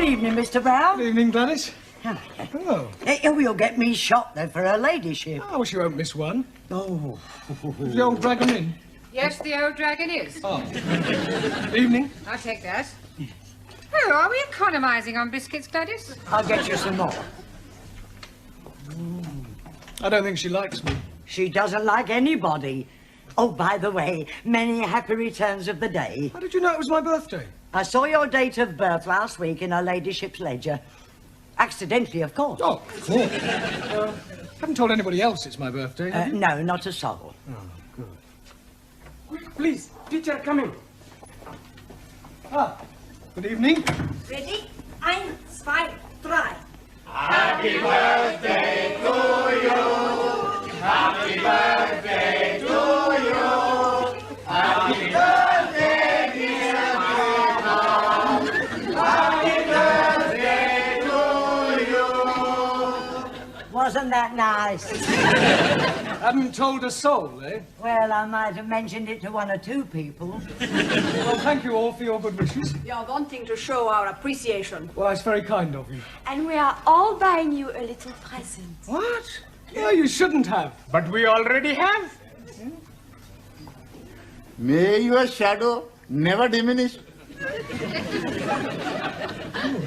evening, Mr. Brown. Good evening, Gladys. Oh. You'll get me shot, though, for her ladyship. I wish you won't miss one. Oh. Is the old dragon in? Yes, the old dragon is. Oh. Evening. I'll take that. Oh, are we economising on biscuits, Gladys? I'll get you some more. I don't think she likes me. She doesn't like anybody. Oh, by the way, many happy returns of the day. How did you know it was my birthday? I saw your date of birth last week in her ladyship's ledger. Accidentally, of course. Oh, of course. Haven't told anybody else it's my birthday, have you? No, not a soul. Oh, good. Quick, please. Teacher coming. Ah, good evening. Ready? 1, 2, 3. Happy birthday to you. Happy birthday to you. Happy birthday, dear Mom. Happy birthday to you. Wasn't that nice? Haven't told a soul, eh? Well, I might have mentioned it to 1 or 2 people. Well, thank you all for your good wishes. We are wanting to show our appreciation. Well, that's very kind of you. And we are all buying you a little present. What? No, you shouldn't have. But we already have. May your shadow never diminish.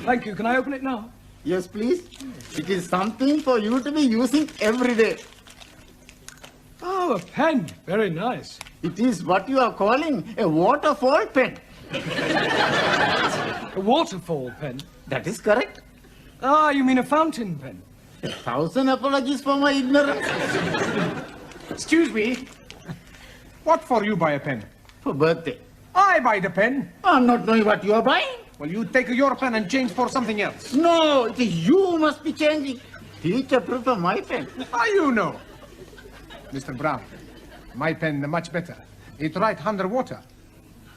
Thank you. Can I open it now? Yes, please. It is something for you to be using every day. Oh, a pen. Very nice. It is what you are calling a waterfall pen. A waterfall pen? That is correct. Ah, you mean a fountain pen? 1,000 apologies for my ignorance. Excuse me. What for you buy a pen? For birthday. I buy the pen. I'm not knowing what you are buying. Well, you take your pen and change for something else. No, it is you who must be changing. Teacher prefer my pen. How you know? Mr. Brown, my pen much better. It write underwater.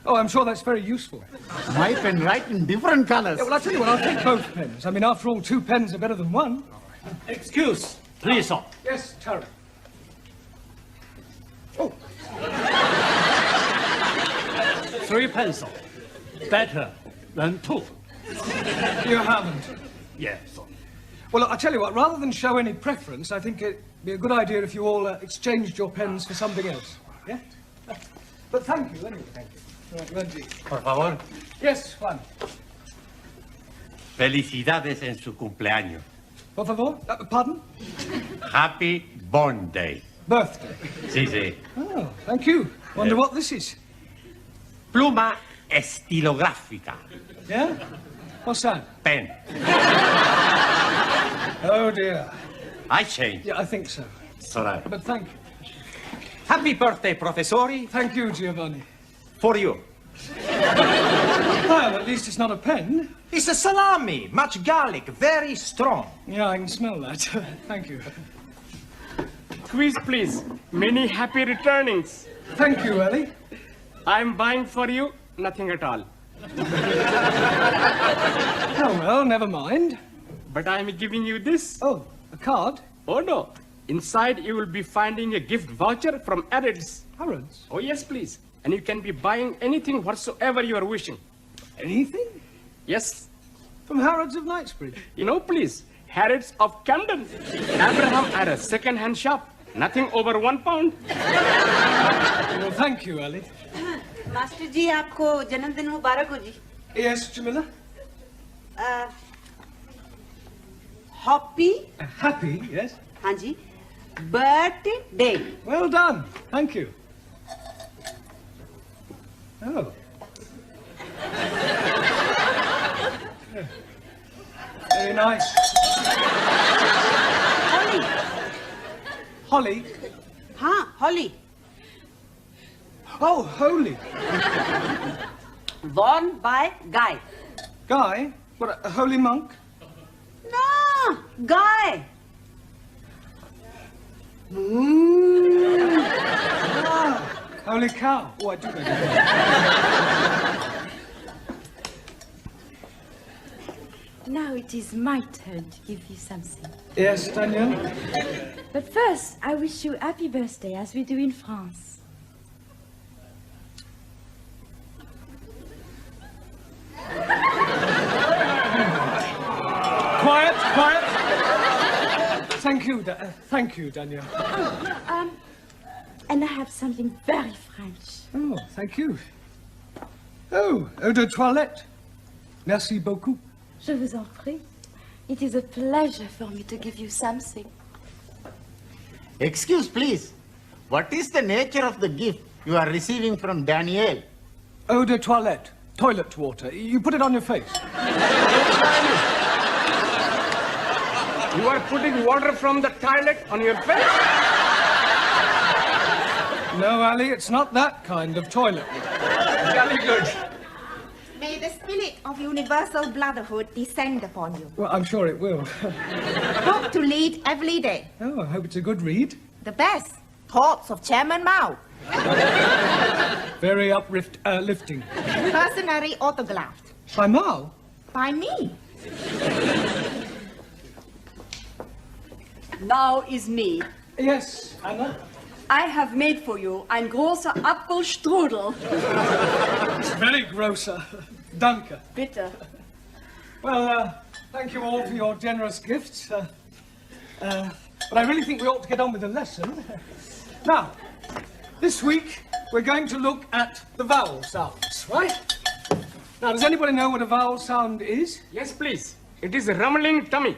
Oh, I'm sure that's very useful. My pen write in different colors. Yeah, well, I'll tell you what, I'll take both pens. I mean, after all, 2 pens are better than 1. Excuse, please, sir. Yes, Terry. Oh. 3 pencils. Better than 2. You haven't. Yes, sir. Well, I'll tell you what, rather than show any preference, I think it'd be a good idea if you all exchanged your pens for something else. Yeah? But thank you, anyway. Thank you. Right, Reggie. Por favor. Yes, Juan. Felicidades en su cumpleaños. Por favor? Pardon? Happy born day. Birthday. Sí, sí. Oh, thank you. Wonder what this is. Pluma estilográfica. Yeah? What's that? Pen. Oh, dear. I change. Yeah, I think so. It's all right. But thank you. Happy birthday, professori. Thank you, Giovanni. For you. Well, at least it's not a pen. It's a salami, much garlic, very strong. Yeah, I can smell that. Thank you. Quiz, please. Many happy returnings. Thank you, Ellie. I'm buying for you nothing at all. Oh, well, never mind. But I'm giving you this. Oh, a card? Oh, no. Inside, you will be finding a gift voucher from Harrods. Harrods? Oh, yes, please. And you can be buying anything whatsoever you are wishing. Anything? Yes. From Harrods of Knightsbridge? You know, please. Harrods of Camden. Abraham had a second-hand shop. Nothing over £1. Well, thank you, Ellie. Master ji आपको जन्मदिन मुबारक हो जी. Yes, Jamila? Happy. Happy, yes. हाँ जी. Birthday. Well done. Thank you. Oh. Yeah. Very nice. Holly. Holly? हाँ, Holly. Oh, holy. Worn by Guy. Guy? What, a holy monk? No, Guy. Ah, holy cow. Oh, I do know. Now it is my turn to give you something. Yes, Daniel? But first, I wish you happy birthday, as we do in France. thank you, Danielle. And I have something very French. Oh, thank you. Oh, eau de toilette. Merci beaucoup. Je vous en prie. It is a pleasure for me to give you something. Excuse, please. What is the nature of the gift you are receiving from Danielle? Eau de toilette. Toilet water. You put it on your face. You are putting water from the toilet on your face? No, Ali, it's not that kind of toilet. Very good. May the spirit of universal brotherhood descend upon you. Well, I'm sure it will. Hope to lead every day. Oh, I hope it's a good read. The best. Thoughts of Chairman Mao. Very uplifting. Personally autographed. By Mao? By me. Now is me. Yes, Anna. I have made for you ein großer Apfelstrudel. It's very grosser. Danke. Bitte. Well, thank you all for your generous gifts. But I really think we ought to get on with the lesson. Now, this week we're going to look at the vowel sounds, right? Now, does anybody know what a vowel sound is? Yes, please. It is a rumbling tummy.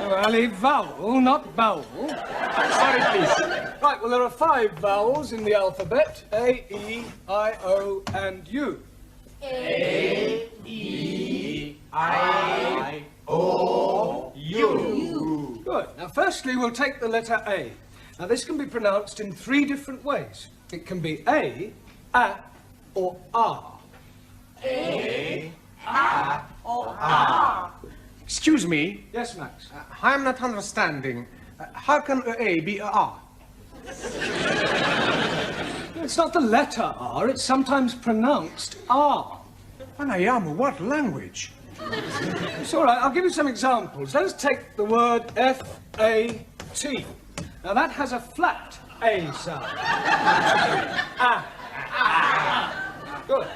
Oh, Ali, vowel, not bowel. Sorry, please. Right, well, there are 5 vowels in the alphabet. A, E, I, O, and U. A, E, I, O, U. Good. Now, firstly, we'll take the letter A. Now, this can be pronounced in 3 different ways. It can be A, or R. A, or R. Excuse me. Yes, Max. I'm not understanding. How can A be a R? It's not the letter R, it's sometimes pronounced R. And I am what language? It's all right, I'll give you some examples. Let us take the word F-A-T. Now that has a flat A sound. Good.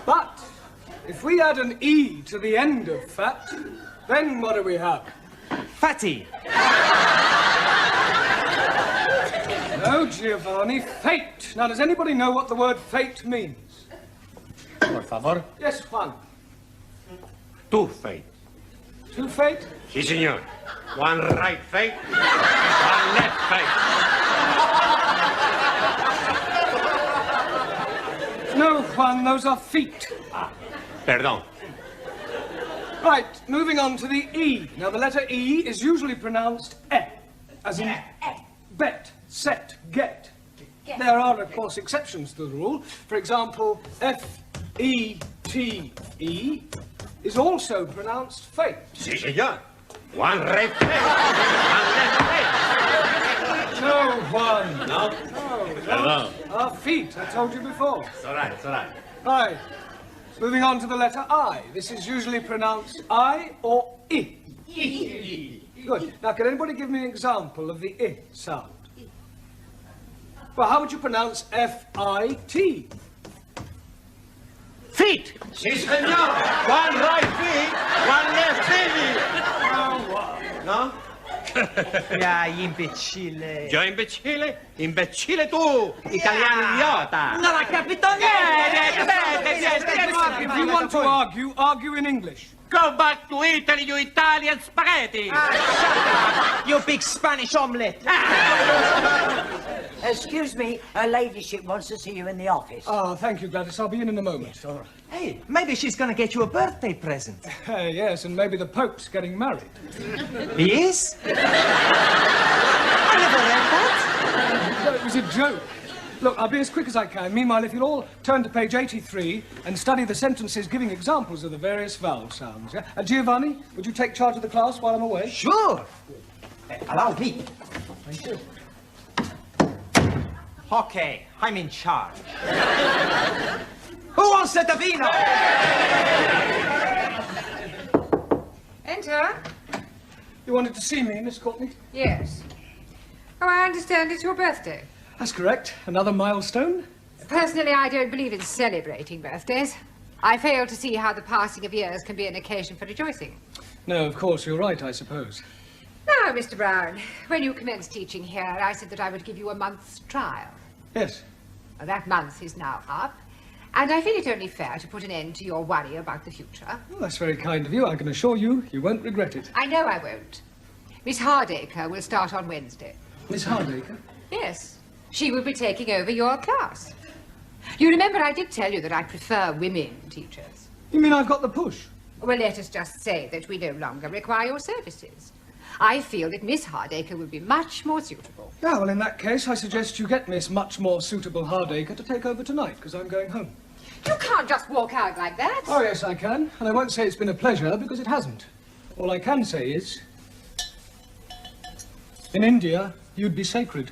But if we add an E to the end of fat, then what do we have? Fatty. No, Giovanni, fate. Now, does anybody know what the word fate means? Por favor. Yes, Juan. Two fate. 2 fate? Sí, señor. One right fate, one left fate. No, Juan, those are feet. Perdón. Right, moving on to the E. Now, the letter E is usually pronounced E, as in bet, set, get. There are, of course, exceptions to the rule. For example, F-E-T-E is also pronounced fate. Sí, señor. One right fate, one left fate. No, Juan. No? Perdón. Our feet, I told you before. It's all right, it's all right. Right. Moving on to the letter I. This is usually pronounced I or I. Good. Now, can anybody give me an example of the I sound? Well, how would you pronounce F-I-T? Feet. Sí, señor. One right feet, one left feet. No? Ya, imbecille. Yo imbecille? Imbecille tu, italiano idiota. Non ha capito niente. If you want to argue, argue in English. Go back to Italy, you Italian spaghetti. You big Spanish omelette. Excuse me, her ladyship wants to see you in the office. Ah, thank you, Gladys. I'll be in a moment. All right. Hey, maybe she's going to get you a birthday present. Yes, and maybe the Pope's getting married. He is? I never read that. No, it was a joke. Look, I'll be as quick as I can. Meanwhile, if you'll all turn to page 83 and study the sentences giving examples of the various vowel sounds. Yeah? Giovanni, would you take charge of the class while I'm away? Sure. Allow me. Thank you. Okay, I'm in charge. Who wants the vino? Enter. You wanted to see me, Miss Courtney? Yes. Oh, I understand it's your birthday. That's correct. Another milestone? Personally, I don't believe in celebrating birthdays. I fail to see how the passing of years can be an occasion for rejoicing. No, of course, you're right, I suppose. Now, Mr. Brown, when you commenced teaching here, I said that I would give you a month's trial. Yes. Well, that month is now up, and I feel it only fair to put an end to your worry about the future. Well, that's very kind of you. I can assure you, you won't regret it. I know I won't. Miss Hardacre will start on Wednesday. Miss Hardacre? Yes. She will be taking over your class. You remember I did tell you that I prefer women teachers. You mean I've got the push? Well, let us just say that we no longer require your services. I feel that Miss Hardacre will be much more suitable. Yeah, well, in that case, I suggest you get Miss Much More Suitable Hardacre to take over tonight, because I'm going home. You can't just walk out like that. Oh, yes, I can. And I won't say it's been a pleasure, because it hasn't. All I can say is, in India, you'd be sacred.